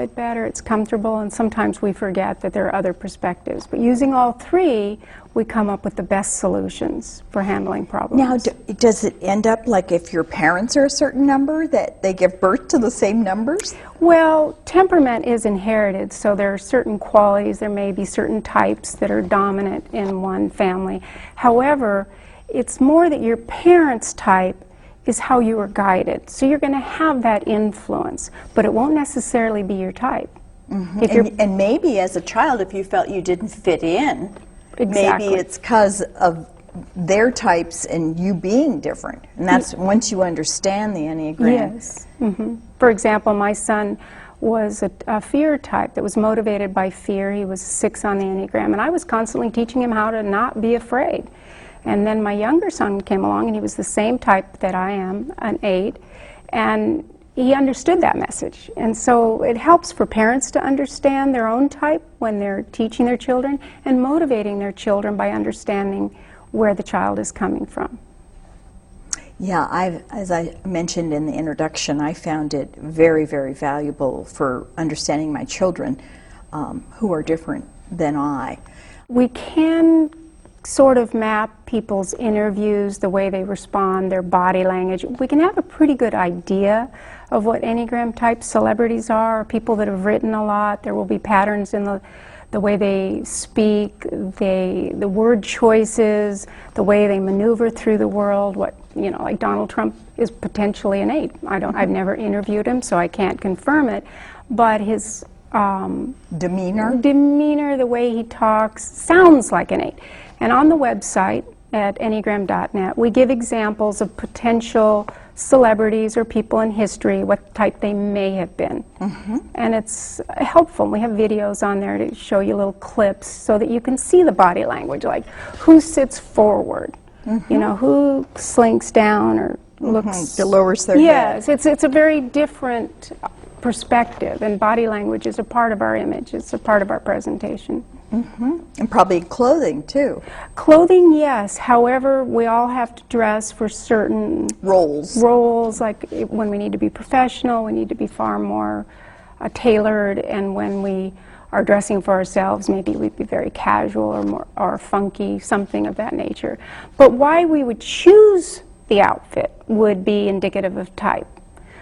it better, it's comfortable, and sometimes we forget that there are other perspectives. But using all three, we come up with the best solutions for handling problems. Now, does it end up like if your parents are a certain number, that they give birth to the same numbers? Well, temperament is inherited, so there are certain qualities, there may be certain types that are dominant in one family. However, it's more that your parents' type is how you were guided. So you're going to have that influence, but it won't necessarily be your type. Mm-hmm. And maybe as a child, if you felt you didn't fit in, exactly. maybe it's because of their types and you being different. And that's once you understand the Enneagram. Yes. Mm-hmm. For example, my son was a fear type that was motivated by fear. He was 6 on the Enneagram, and I was constantly teaching him how to not be afraid. And then my younger son came along, and he was the same type that I am, an 8, and he understood that message. And so it helps for parents to understand their own type when they're teaching their children and motivating their children by understanding where the child is coming from. Yeah, as I mentioned in the introduction, I found it very, very valuable for understanding my children who are different than I. We can sort of map people's interviews, the way they respond, their body language. We can have a pretty good idea of what Enneagram type celebrities are, people that have written a lot. There will be patterns in the way they speak, the word choices, the way they maneuver through the world. What, you know, like Donald Trump is potentially an 8. I've never interviewed him, so I can't confirm it, but his demeanor, the way he talks, sounds like an 8. And on the website at enneagram.net, we give examples of potential celebrities or people in history, what type they may have been. Mm-hmm. And it's helpful. We have videos on there to show you little clips so that you can see the body language, like who sits forward, you know, who slinks down or looks... lowers their head. Yes, it's a very different perspective, and body language is a part of our image. It's a part of our presentation. Mm-hmm. And probably clothing, too. Clothing, yes. However, we all have to dress for certain roles, like when we need to be professional, we need to be far more tailored, and when we are dressing for ourselves, maybe we'd be very casual or funky, something of that nature. But why we would choose the outfit would be indicative of type.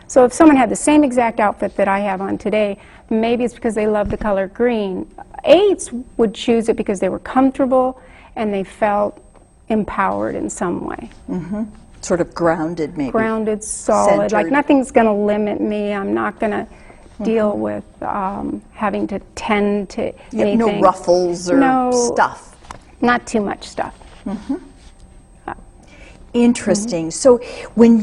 So if someone had the same exact outfit that I have on today, maybe it's because they love the color green. 8s would choose it because they were comfortable and they felt empowered in some way. Mm-hmm. Sort of grounded, maybe. Grounded, solid, centered. Like nothing's going to limit me. I'm not going to deal with having to tend to anything. No ruffles or stuff. Not too much stuff. Mm-hmm. Interesting. So when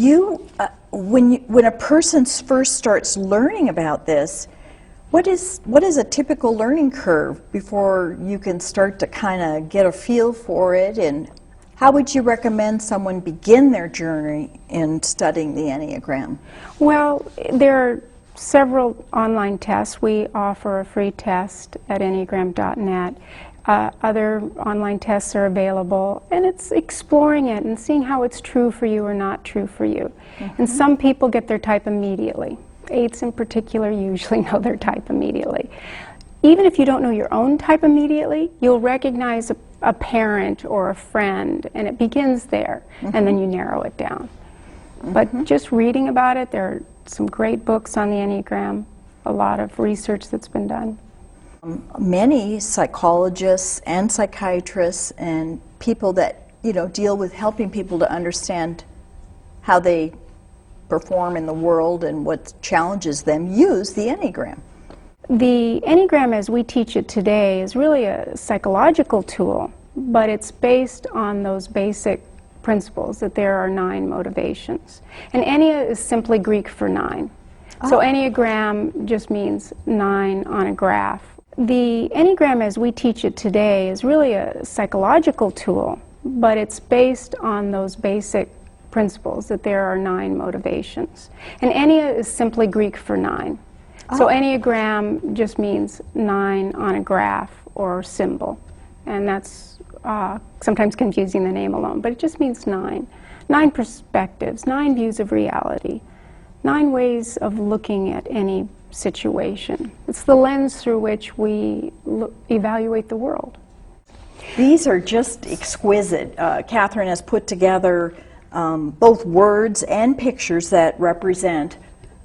when a person first starts learning about this, what is a typical learning curve before you can start to kind of get a feel for it, and how would you recommend someone begin their journey in studying the Enneagram? Well, there are several online tests. We offer a free test at enneagram.net. Other online tests are available, and it's exploring it and seeing how it's true for you or not true for you. Mm-hmm. And some people get their type immediately. 8s in particular usually know their type immediately. Even if you don't know your own type immediately, you'll recognize a parent or a friend, and it begins there, and then you narrow it down. But just reading about it, there are some great books on the Enneagram, a lot of research that's been done. Many psychologists and psychiatrists and people that deal with helping people to understand how they perform in the world and what challenges them use the Enneagram. The Enneagram as we teach it today is really a psychological tool, but it's based on those basic principles that there are 9 motivations. And Ennea is simply Greek for 9. So Enneagram just means 9 on a graph. The Enneagram as we teach it today is really a psychological tool, but it's based on those basic principles that there are 9 motivations. And Ennea is simply Greek for 9. So Enneagram just means 9 on a graph or symbol. And that's sometimes confusing, the name alone, but it just means 9. 9 perspectives, 9 views of reality, 9 ways of looking at any situation. It's the lens through which we evaluate the world. These are just exquisite. Katherine has put together both words and pictures that represent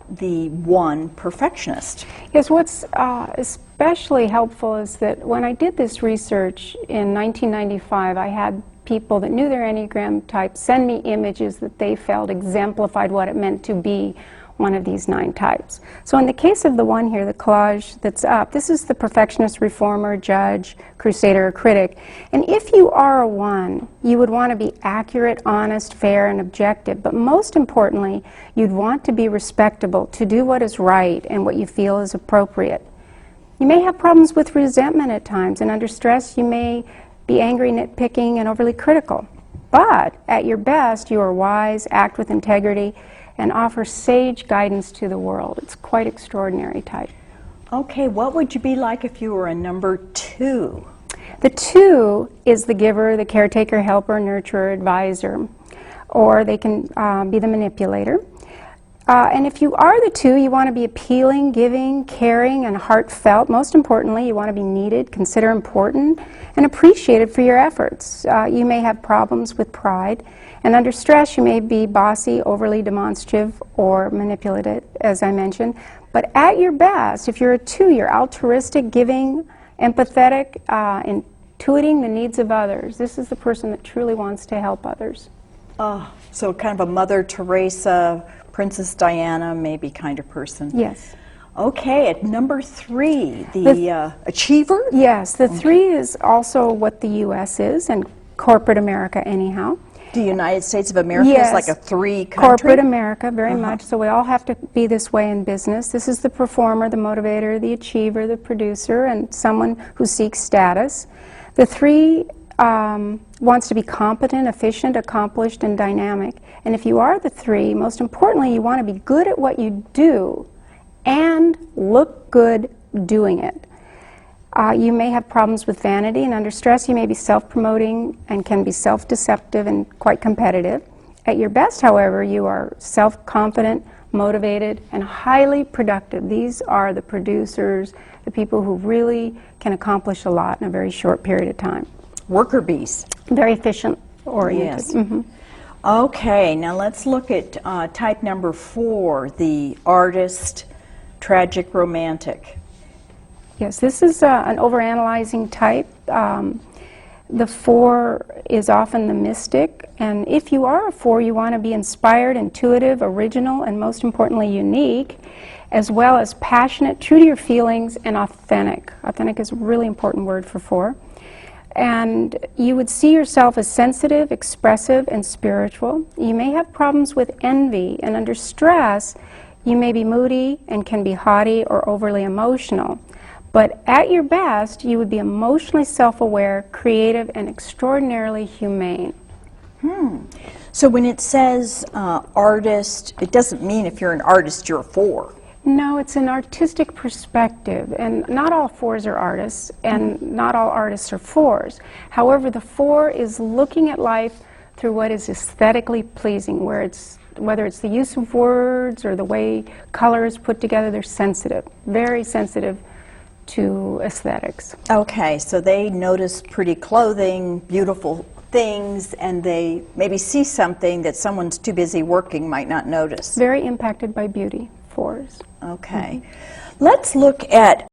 the one perfectionist. Yes, what's especially helpful is that when I did this research in 1995, I had people that knew their Enneagram type send me images that they felt exemplified what it meant to be one of these 9 types. So in the case of the one here, the collage that's up, this is the perfectionist, reformer, judge, crusader, or critic. And if you are a 1, you would want to be accurate, honest, fair, and objective. But most importantly, you'd want to be respectable, to do what is right and what you feel is appropriate. You may have problems with resentment at times, and under stress you may be angry, nitpicking, and overly critical. But at your best, you are wise, act with integrity, and offer sage guidance to the world. It's quite extraordinary type. Okay, what would you be like if you were a number 2? The 2 is the giver, the caretaker, helper, nurturer, advisor, or they can be the manipulator. And if you are the 2, you want to be appealing, giving, caring, and heartfelt. Most importantly, you want to be needed, consider important, and appreciated for your efforts. You may have problems with pride, and under stress you may be bossy, overly demonstrative, or manipulative, as I mentioned. But at your best, if you're a 2, you're altruistic, giving, empathetic, intuiting the needs of others. This is the person that truly wants to help others. So kind of a Mother Teresa, Princess Diana maybe kind of person. Yes. Okay, at number 3, the achiever? Yes, the 3 is also what the U.S. is, and corporate America anyhow. The United States of America Yes. is like a 3 country? Corporate America, very much. So we all have to be this way in business. This is the performer, the motivator, the achiever, the producer, and someone who seeks status. The 3 wants to be competent, efficient, accomplished, and dynamic. And if you are the 3, most importantly, you want to be good at what you do and look good doing it. You may have problems with vanity, and under stress you may be self-promoting and can be self-deceptive and quite competitive. At your best, however, you are self-confident, motivated, and highly productive. These are the producers, the people who really can accomplish a lot in a very short period of time. Worker bees. Very efficient-oriented. Yes. Mm-hmm. Okay, now let's look at type number 4, the artist, tragic, romantic. Yes, this is an overanalyzing type. The 4 is often the mystic, and if you are a 4, you want to be inspired, intuitive, original, and most importantly unique, as well as passionate, true to your feelings, and authentic. Authentic is a really important word for 4. And you would see yourself as sensitive, expressive, and spiritual. You may have problems with envy, and under stress you may be moody and can be haughty or overly emotional. But at your best, you would be emotionally self-aware, creative, and extraordinarily humane. So when it says artist, it doesn't mean if you're an artist you're a 4. No, it's an artistic perspective, and not all 4s are artists, and not all artists are 4s. However, the 4 is looking at life through what is aesthetically pleasing, whether it's the use of words or the way color is put together. They're sensitive, very sensitive to aesthetics. Okay, so they notice pretty clothing, beautiful things, and they maybe see something that someone's too busy working might not notice. Very impacted by beauty, 4s. Okay. Let's look at